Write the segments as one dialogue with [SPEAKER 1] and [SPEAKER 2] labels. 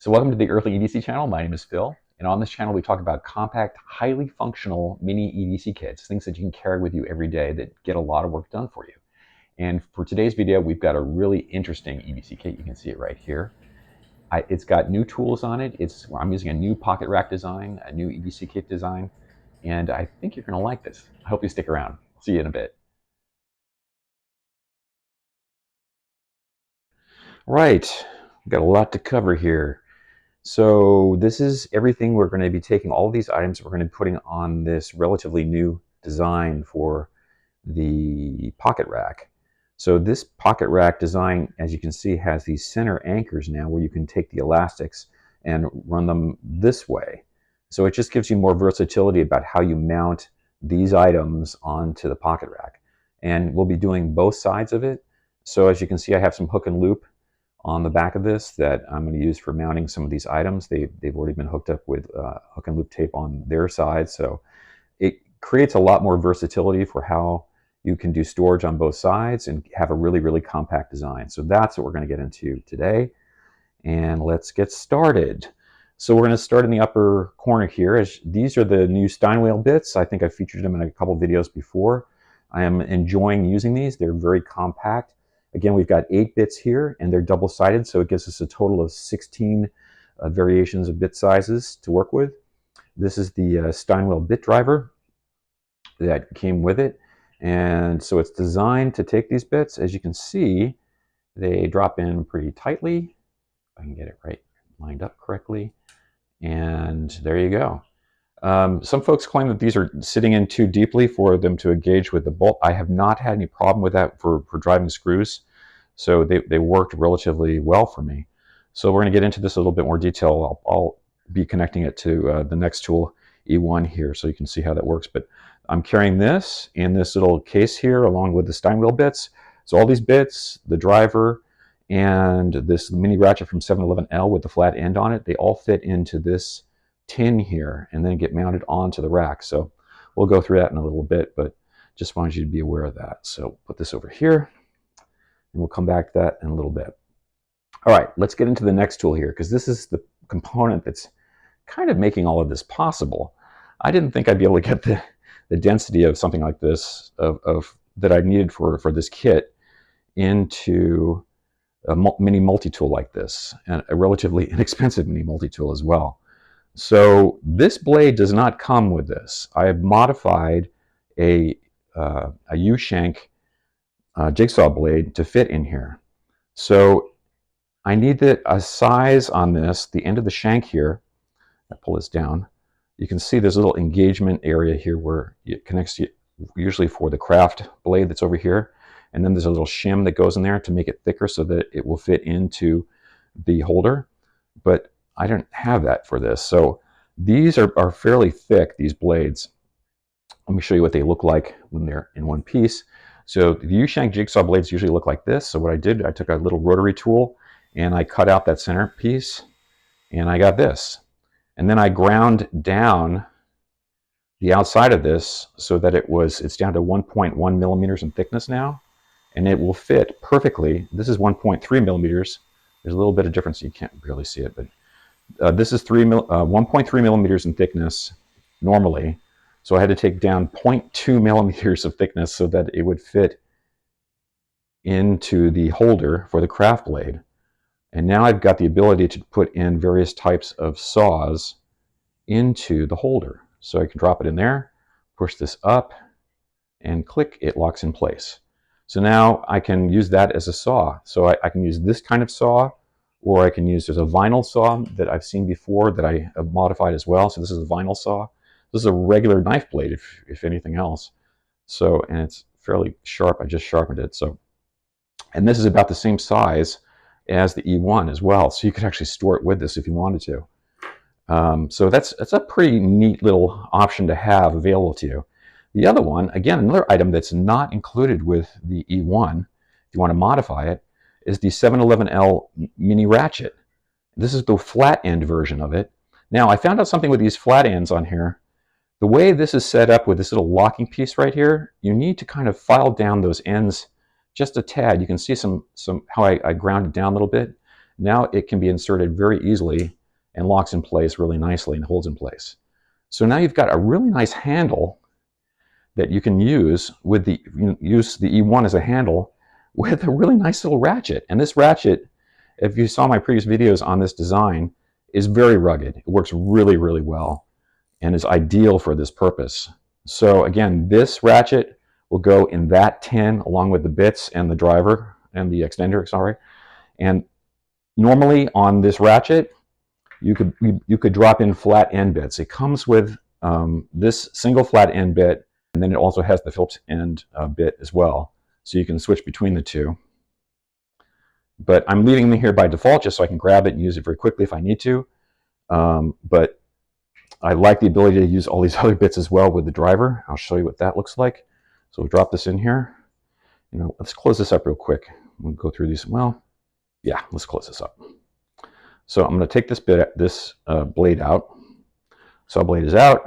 [SPEAKER 1] So welcome to the Earthly EDC channel. My name is Phil, and on this channel we talk about compact, highly functional mini EDC kits, things that you can carry with you every day that get a lot of work done for you. And for today's video, we've got a really interesting EDC kit. You can see it right here. It's got new tools on it. I'm using a new pocket rack design, a new EDC kit design, and I think you're going to like this. I hope you stick around. See you in a bit. Right, we've got a lot to cover here. So this is everything we're going to be taking, all of these items we're going to be putting on this relatively new design for the pocket rack. So this pocket rack design, as you can see, has these center anchors now where you can take the elastics and run them this way. So it just gives you more versatility about how you mount these items onto the pocket rack. And we'll be doing both sides of it. So as you can see, I have some hook and loop on the back of this that I'm going to use for mounting some of these items. They've already been hooked up with hook and loop tape on their side, so it creates a lot more versatility for how you can do storage on both sides and have a really, really compact design. So that's what we're going to get into today, and let's get started. So we're going to start in the upper corner here. These are the new Steinwhale bits. I think I featured them in a couple videos before. I am enjoying using these. They're very compact. Again, we've got 8 bits here, and they're double-sided, so it gives us a total of 16 variations of bit sizes to work with. This is the Steinwhale bit driver that came with it, and so it's designed to take these bits. As you can see, they drop in pretty tightly. If I can get it right lined up correctly, and there you go. Some folks claim that these are sitting in too deeply for them to engage with the bolt. I have not had any problem with that for driving screws, so they worked relatively well for me. So we're going to get into this a little bit more detail. I'll be connecting it to the Nextool E1 here so you can see how that works. But I'm carrying this in this little case here along with the Steinwhale bits. So all these bits, the driver, and this Mini Ratchet from 711L with the flat end on it, they all fit into this tin here and then get mounted onto the rack. So we'll go through that in a little bit, but just wanted you to be aware of that. So put this over here, and we'll come back to that in a little bit. All right, let's get into the next tool here, because this is the component that's kind of making all of this possible. I didn't think I'd be able to get the density of something like this, that I needed for this kit, into a mini multi-tool like this, and a relatively inexpensive mini multi-tool as well. So this blade does not come with this. I have modified a U-Shank Jigsaw blade to fit in here. So I need a size on this, the end of the shank here. I pull this down. You can see there's a little engagement area here where it connects to, usually for the craft blade that's over here. And then there's a little shim that goes in there to make it thicker so that it will fit into the holder. But I don't have that for this. So these are fairly thick, these blades. Let me show you what they look like when they're in one piece. So the U-Shank Jigsaw blades usually look like this. So what I did, I took a little rotary tool and I cut out that center piece, and I got this. And then I ground down the outside of this so that it's down to 1.1 millimeters in thickness now, and it will fit perfectly. This is 1.3 millimeters. There's a little bit of difference. You can't really see it, but this is 1.3 millimeters in thickness normally. So I had to take down 0.2 millimeters of thickness so that it would fit into the holder for the craft blade. And now I've got the ability to put in various types of saws into the holder. So I can drop it in there, push this up, and click, it locks in place. So now I can use that as a saw. So I can use this kind of saw, or I can use, there's a vinyl saw that I've seen before that I have modified as well. So this is a vinyl saw. This is a regular knife blade, if anything else. So, and it's fairly sharp. I just sharpened it. So, and this is about the same size as the E1 as well. So you could actually store it with this if you wanted to. So that's a pretty neat little option to have available to you. The other one, again, another item that's not included with the E1, if you want to modify it, is the 711L Mini Ratchet. This is the flat end version of it. Now, I found out something with these flat ends on here. The way this is set up with this little locking piece right here, you need to kind of file down those ends just a tad. You can see how I ground it down a little bit. Now it can be inserted very easily and locks in place really nicely and holds in place. So now you've got a really nice handle that you can use with use the E1 as a handle with a really nice little ratchet. And this ratchet, if you saw my previous videos on this design, is very rugged. It works really, really well and is ideal for this purpose. So again, this ratchet will go in that tin along with the bits and the driver and the extender, sorry. And normally on this ratchet, you could drop in flat end bits. It comes with this single flat end bit, and then it also has the Phillips end bit as well. So you can switch between the two. But I'm leaving them here by default just so I can grab it and use it very quickly if I need to. But I like the ability to use all these other bits as well with the driver. I'll show you what that looks like. So we'll drop this in here. Let's close this up real quick. We'll go through these. Well, yeah, let's close this up. So I'm going to take this blade out. Saw blade is out.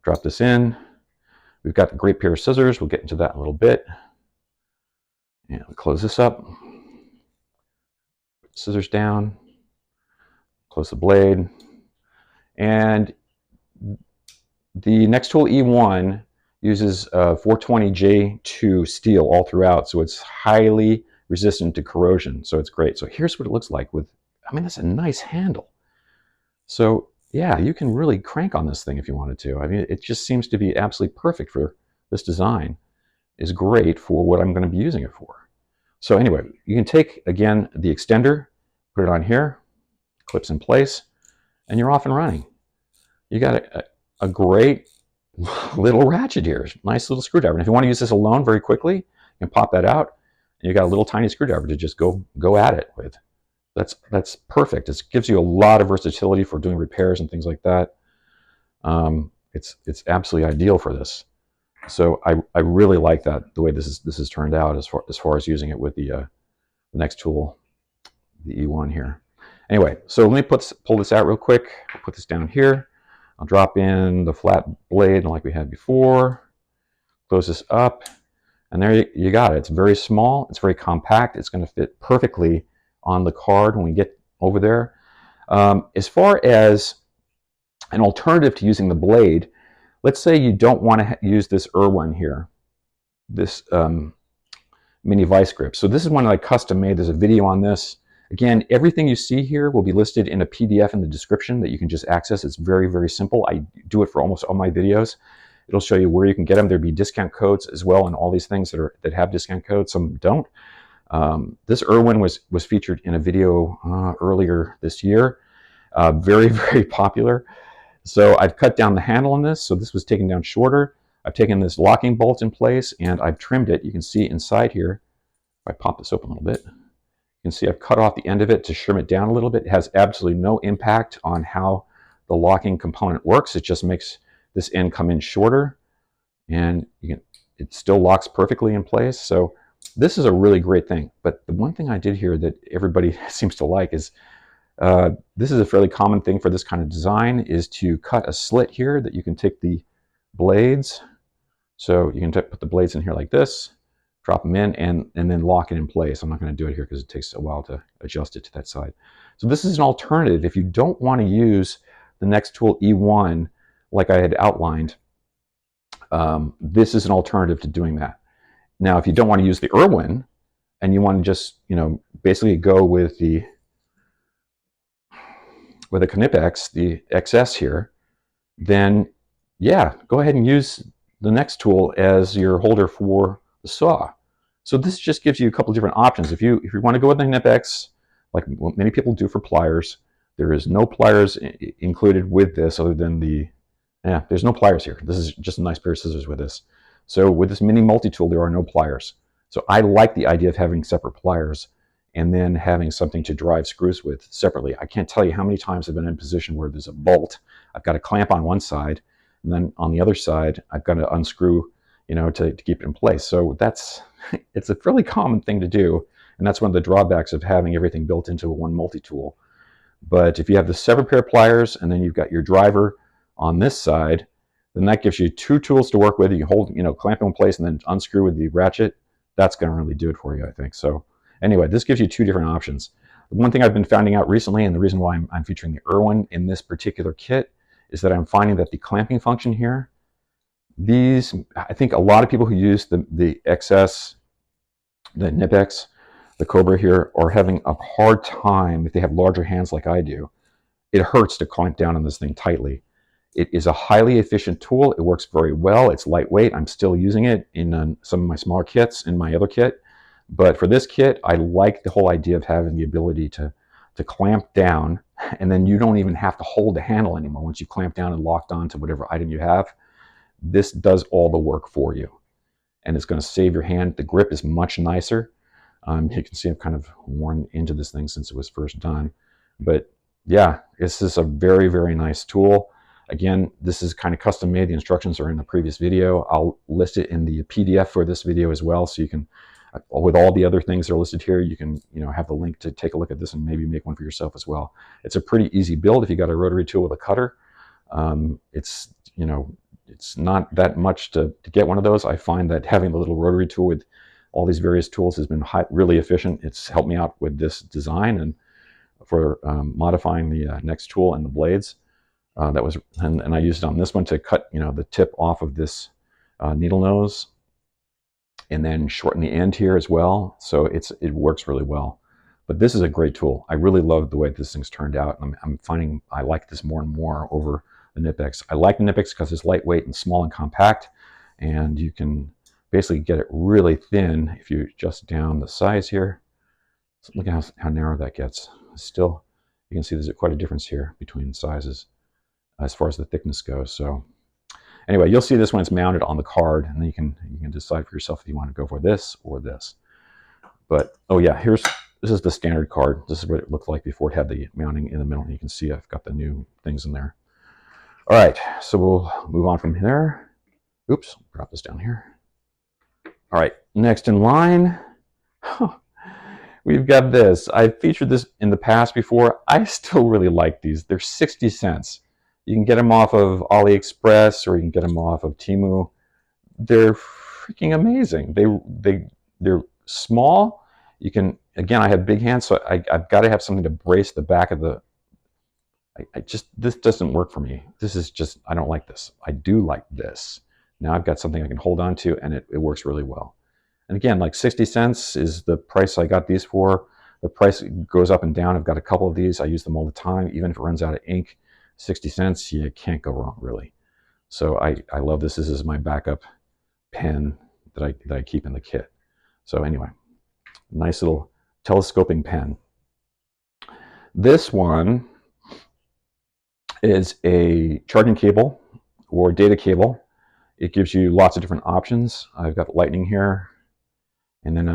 [SPEAKER 1] Drop this in. We've got the great pair of scissors. We'll get into that in a little bit. And we'll close this up. Put scissors down. Close the blade. And the Nextool E1 uses 420J2 steel all throughout, so it's highly resistant to corrosion. So it's great. So here's what it looks like with, that's a nice handle. So yeah, you can really crank on this thing if you wanted to. It just seems to be absolutely perfect for this design. Is great for what I'm going to be using it for. So anyway, you can take, again, the extender, put it on here, clips in place, and you're off and running. You got a great little ratchet here. Nice little screwdriver. And if you want to use this alone very quickly, you can pop that out, and you got a little tiny screwdriver to just go at it with. That's perfect. It gives you a lot of versatility for doing repairs and things like that. It's absolutely ideal for this. So I really like that, the way this has turned out as far as using it with the Nextool, the E1 here. Anyway, so let me pull this out real quick. I'll put this down here. I'll drop in the flat blade like we had before. Close this up, and there you got it. It's very small. It's very compact. It's going to fit perfectly on the card when we get over there. As far as an alternative to using the blade, let's say you don't want to use this Irwin here, this mini vice grip. So this is one that I custom made. There's a video on this. Again, everything you see here will be listed in a PDF in the description that you can just access. It's very, very simple. I do it for almost all my videos. It'll show you where you can get them. There'll be discount codes as well, and all these things that have discount codes. Some don't. This Irwin was featured in a video earlier this year. Very, very popular. So I've cut down the handle on this. So this was taken down shorter. I've taken this locking bolt in place and I've trimmed it. You can see inside here, if I pop this open a little bit, you can see I've cut off the end of it to trim it down a little bit. It has absolutely no impact on how the locking component works. It just makes this end come in shorter, and it still locks perfectly in place. So this is a really great thing. But the one thing I did here that everybody seems to like is, this is a fairly common thing for this kind of design, is to cut a slit here that you can take the blades. So you can put the blades in here like this, drop them in, and then lock it in place. I'm not going to do it here because it takes a while to adjust it to that side. So this is an alternative if you don't want to use the Nextool E1 like I had outlined. This is an alternative to doing that. Now, if you don't want to use the Irwin and you want to just, basically go with the Knipex, the XS here, then yeah, go ahead and use the Nextool as your holder for the saw. So this just gives you a couple different options. If you want to go with the Knipex, like many people do for pliers, there is no pliers included with this other than there's no pliers here. This is just a nice pair of scissors with this. So with this mini multi-tool, there are no pliers. So I like the idea of having separate pliers and then having something to drive screws with separately. I can't tell you how many times I've been in a position where there's a bolt. I've got a clamp on one side, and then on the other side, I've got to unscrew, to keep it in place. So it's a fairly common thing to do, and that's one of the drawbacks of having everything built into one multi-tool. But if you have the separate pair of pliers, and then you've got your driver on this side, then that gives you two tools to work with. You hold, clamp in place and then unscrew with the ratchet. That's going to really do it for you, I think. So anyway, this gives you two different options. One thing I've been finding out recently, and the reason why I'm featuring the Irwin in this particular kit, is that I'm finding that the clamping function here, I think a lot of people who use the XS, the Nipex, the Cobra here, are having a hard time if they have larger hands like I do. It hurts to clamp down on this thing tightly. It is a highly efficient tool. It works very well. It's lightweight. I'm still using it in some of my smaller kits, in my other kit. But for this kit, I like the whole idea of having the ability to clamp down, and then you don't even have to hold the handle anymore. Once you clamp down and locked on to whatever item you have, this does all the work for you. And it's going to save your hand. The grip is much nicer. You can see I've kind of worn into this thing since it was first done. But yeah, this is a very, very nice tool. Again, this is kind of custom made. The instructions are in the previous video. I'll list it in the PDF for this video as well, so you can, with all the other things that are listed here, you can have the link to take a look at this and maybe make one for yourself as well. It's a pretty easy build if you got a rotary tool with a cutter. It's it's not that much to get one of those. I find that having the little rotary tool with all these various tools has been really efficient. It's helped me out with this design and for modifying the Nextool and the blades. And I used it on this one to cut the tip off of this needle nose, and then shorten the end here as well. So it works really well. But this is a great tool. I really love the way this thing's turned out. I'm finding I like this more and more over the Nipex. I like the Nipex because it's lightweight and small and compact, and you can basically get it really thin if you adjust down the size here. So look at how narrow that gets. Still, you can see there's quite a difference here between sizes as far as the thickness goes. So anyway, you'll see this when it's mounted on the card, and then you can decide for yourself if you want to go for this or this. But oh yeah, this is the standard card. This is what it looked like before it had the mounting in the middle. You can see I've got the new things in there. All right, so we'll move on from there. Oops, drop this down here. All right, next in line, we've got this. I've featured this in the past before. I still really like these. They're 60 cents. You can get them off of AliExpress, or you can get them off of Temu. They're freaking amazing. They're small. You can, again, I have big hands, so I've got to have something to brace the back of the, this doesn't work for me. This is just, I don't like this. I do like this. Now I've got something I can hold on to, and it works really well. And again, like 60 cents is the price I got these for. The price goes up and down. I've got a couple of these. I use them all the time. Even if it runs out of ink, 60 cents, you can't go wrong, really. So I love this. This is my backup pen that I keep in the kit. So anyway, nice little telescoping pen. This one is a charging cable or data cable. It gives you lots of different options. I've got lightning here, and then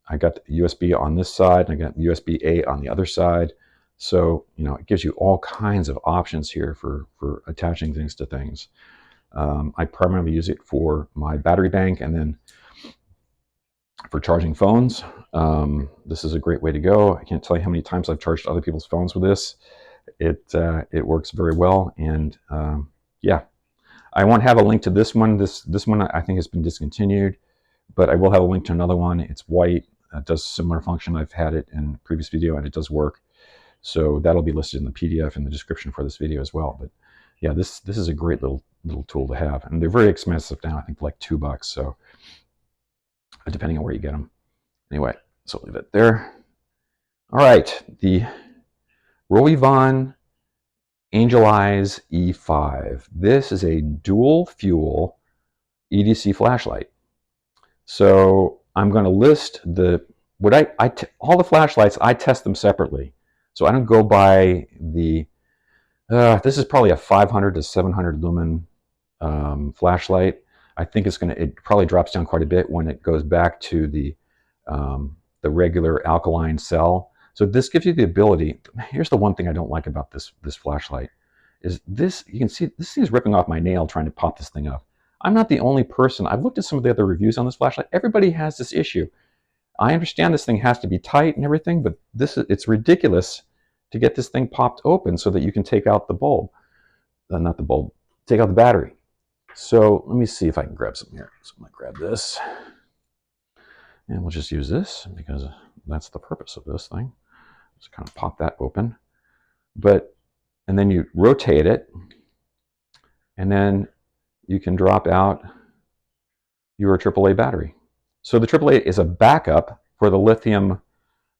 [SPEAKER 1] I got USB on this side, and I got USB-A on the other side. So it gives you all kinds of options here for attaching things to things. I primarily use it for my battery bank, and then for charging phones. This is a great way to go. I can't tell you how many times I've charged other people's phones with this. It works very well, and yeah, I won't have a link to this one. This one I think has been discontinued, but I will have a link to another one. It's white. It does similar function. I've had it in a previous video, and it does work. So that'll be listed in the PDF in the description for this video as well. But yeah, this is a great little tool to have, and they're very expensive now. I think like $2. So depending on where you get them. Anyway, so leave it there. All right, the Roivon Angel Eyes E5. This is a dual fuel EDC flashlight. So I'm going to list all the flashlights. I test them separately. So I don't go by the. This is probably a 500 to 700 lumen flashlight. I think it probably drops down quite a bit when it goes back to the regular alkaline cell. So this gives you the ability. Here's the one thing I don't like about this flashlight is this. You can see this thing is ripping off my nail trying to pop this thing up. I'm not the only person. I've looked at some of the other reviews on this flashlight. Everybody has this issue. I understand this thing has to be tight and everything, but it's ridiculous to get this thing popped open so that you can take out the bulb. Not the bulb. Take out the battery. So let me see if I can grab some here. So I'm going to grab this. And we'll just use this because that's the purpose of this thing. Just kind of pop that open. And then you rotate it, and then you can drop out your AAA battery. So the AAA is a backup for the lithium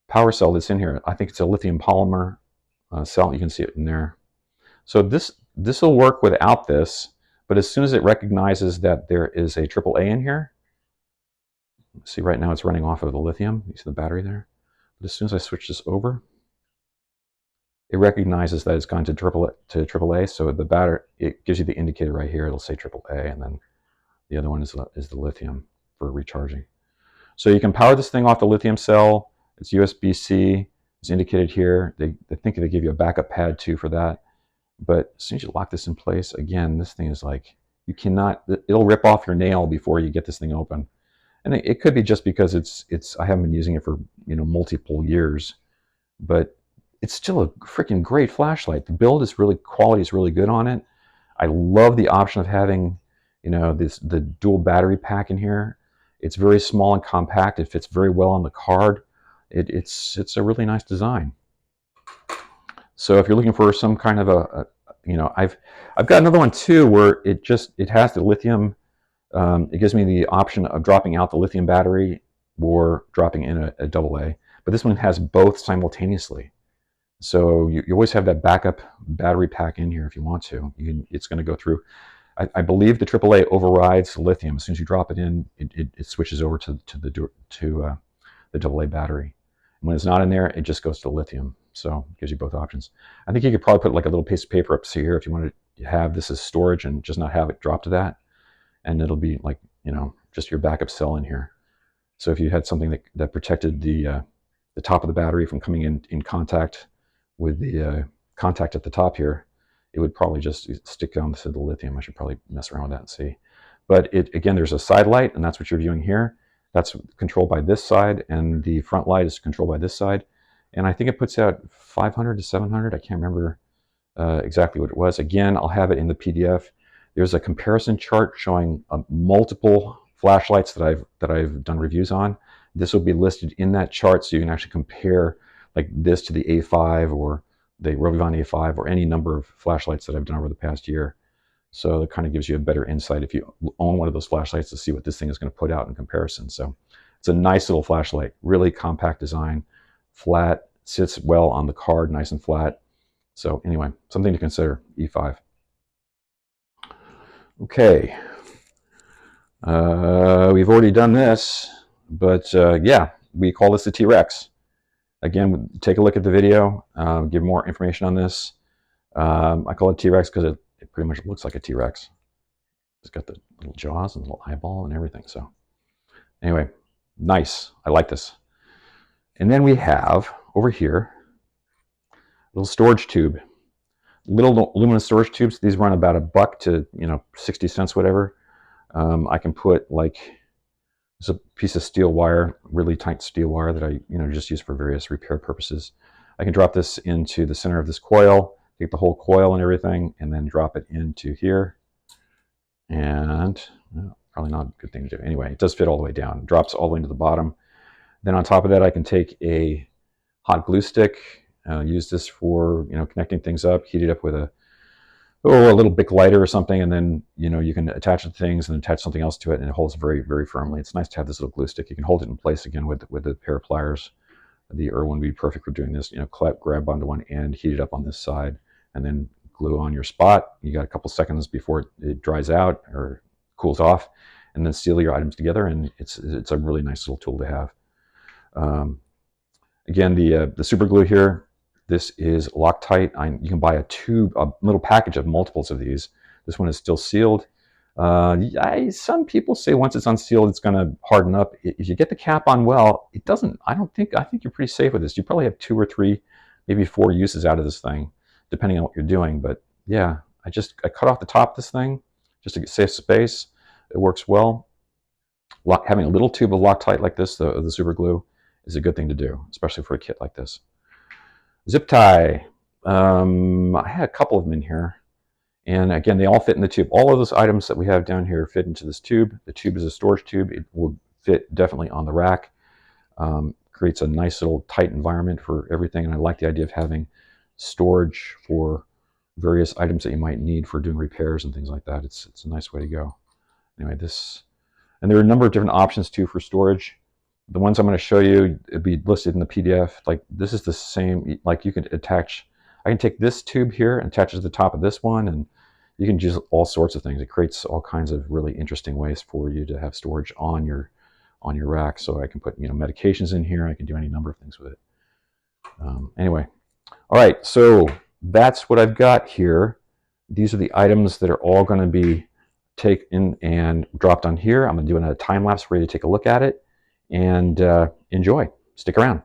[SPEAKER 1] power cell that's in here. I think it's a lithium polymer cell. You can see it in there. So this will work without this, but as soon as it recognizes that there is a AAA in here, see right now it's running off of the lithium. You see the battery there? But as soon as I switch this over, it recognizes that it's gone to AAA. So the battery, it gives you the indicator right here. It'll say AAA, and then the other one is the lithium for recharging. So you can power this thing off the lithium cell. It's USB-C. It's indicated here. They think they give you a backup pad too for that. But as soon as you lock this in place, again, this thing is like, you cannot, it'll rip off your nail before you get this thing open. And it could be just because I haven't been using it for, multiple years, but it's still a freaking great flashlight. The build is quality is really good on it. I love the option of having, the dual battery pack in here. It's very small and compact. It fits very well on the card. It's a really nice design. So if you're looking for some kind of I've got another one too where it has the lithium. It gives me the option of dropping out the lithium battery or dropping in a AA. But this one has both simultaneously. So you always have that backup battery pack in here if you want to. It's going to go through. I believe the AAA overrides the lithium. As soon as you drop it in, it switches over to the AA battery. And when it's not in there, it just goes to lithium. So it gives you both options. I think you could probably put like a little piece of paper up here if you wanted to have this as storage and just not have it drop to that. And it'll be like, just your backup cell in here. So if you had something that protected the top of the battery from coming in contact with the contact at the top here, it would probably just stick down to the lithium. I should probably mess around with that and see. But again, there's a side light, and that's what you're viewing here. That's controlled by this side, and the front light is controlled by this side. And I think it puts out 500 to 700. I can't remember exactly what it was. Again, I'll have it in the PDF. There's a comparison chart showing multiple flashlights that I've done reviews on. This will be listed in that chart, so you can actually compare like this to the A5 or the Rovivon A5 or any number of flashlights that I've done over the past year. So it kind of gives you a better insight if you own one of those flashlights to see what this thing is going to put out in comparison. So it's a nice little flashlight, really compact design, flat, sits well on the card, nice and flat. So anyway, something to consider, E5. Okay, we've already done this, but yeah, we call this the TRex. Again, take a look at the video, give more information on this. I call it TRex because it pretty much looks like a T-Rex. It's got the little jaws and the little eyeball and everything. So anyway, nice. I like this. And then we have over here a little storage tube. Little aluminum storage tubes. These run about $1 to 60 cents, whatever. I can put like it's a piece of steel wire, really tight steel wire that I just use for various repair purposes. I can drop this into the center of this coil, take the whole coil and everything, and then drop it into here. And probably not a good thing to do. Anyway, it does fit all the way down. It drops all the way to the bottom. Then on top of that, I can take a hot glue stick, use this for connecting things up, heat it up with a little Bic lighter or something, and then you can attach the things and attach something else to it, and it holds very, very firmly. It's nice to have this little glue stick. You can hold it in place again with a pair of pliers. The Irwin would be perfect for doing this. Grab onto one end, heat it up on this side, and then glue on your spot. You got a couple seconds before it dries out or cools off, and then seal your items together. And it's a really nice little tool to have. Again, the super glue here. This is Loctite. You can buy a little package of multiples of these. This one is still sealed. Some people say once it's unsealed, it's going to harden up. If you get the cap on well, it doesn't. I think you're pretty safe with this. You probably have 2 or 3, maybe 4 uses out of this thing, depending on what you're doing. But yeah, I cut off the top of this thing just to save space. It works well. Having a little tube of Loctite like this, the super glue, is a good thing to do, especially for a kit like this. Zip tie. I had a couple of them in here. And again, they all fit in the tube. All of those items that we have down here fit into this tube. The tube is a storage tube. It will fit definitely on the rack. creates a nice little tight environment for everything, and I like the idea of having storage for various items that you might need for doing repairs and things like that. It's a nice way to go. Anyway, and there are a number of different options too for storage. The ones I'm going to show you, it'd be listed in the PDF. Like this is the same, like you can attach, I can take this tube here and attach it to the top of this one, and you can do all sorts of things. It creates all kinds of really interesting ways for you to have storage on your rack. So I can put medications in here. I can do any number of things with it. Anyway, all right, so that's what I've got here. These are the items that are all going to be taken and dropped on here. I'm going to do a time lapse for you to take a look at it, and enjoy. Stick around.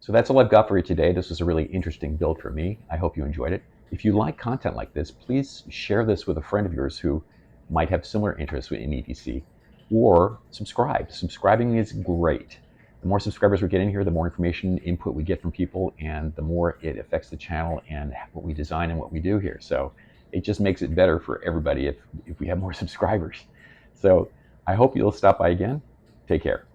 [SPEAKER 1] So that's all I've got for you today. This was a really interesting build for me. I hope you enjoyed it. If you like content like this, please share this with a friend of yours who might have similar interests in EDC, or subscribe. Subscribing is great. The more subscribers we get in here, the more information input we get from people, and the more it affects the channel and what we design and what we do here. So it just makes it better for everybody if we have more subscribers. So I hope you'll stop by again. Take care.